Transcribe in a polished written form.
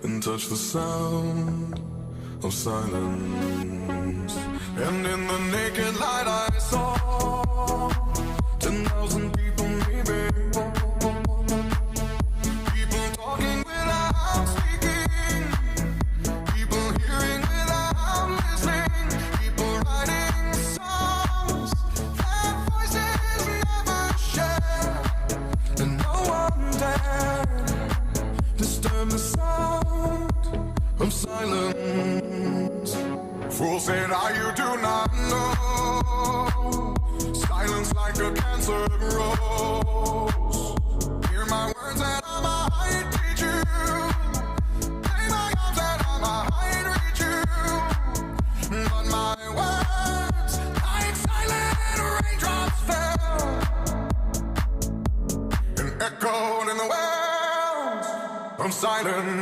and touch the sound of silence. And in the naked light I saw 10,000 people maybe, people talking without speaking, people hearing without listening, people writing songs that voices never share, and no one dared disturb the sound of silence. Fool said, you do not know. Silence like a cancer grows. Hear my words and I might teach you. Play my arms and I might reach you. But my words, like silent raindrops fell and echoed in the wells of silence.